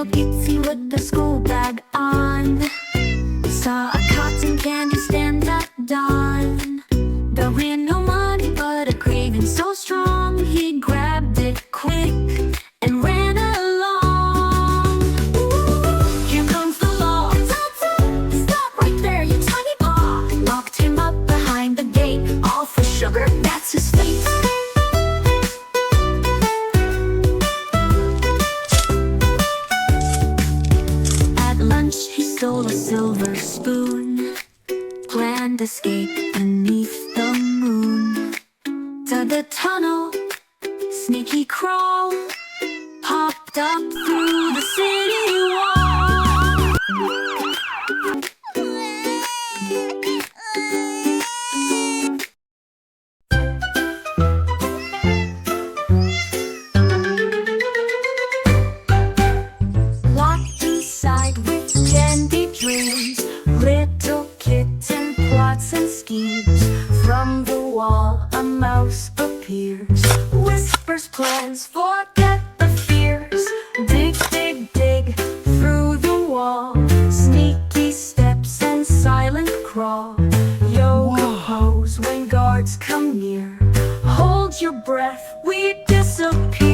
little Kitten with the school bag on saw a cotton candy stand at dawn. There ran no money, but a craving so strong, he grabbed it quick and ran along. Here comes the law. Stop right there, you tiny paw. Locked him up behind the gate, all for sugar, that's his fate. At lunch he stole a silver spoon, planned escape beneath the moon. To the tunnel, sneaky crawl, popped up through the city wall. Locked inside with candy dreams, little Kitten plots and schemes. From the wall a mouse appears, whispers plans, forget the fears. Dig, dig, dig through the wall, sneaky steps and silent crawl. Yoga pose when guards come near, hold your breath, we disappear.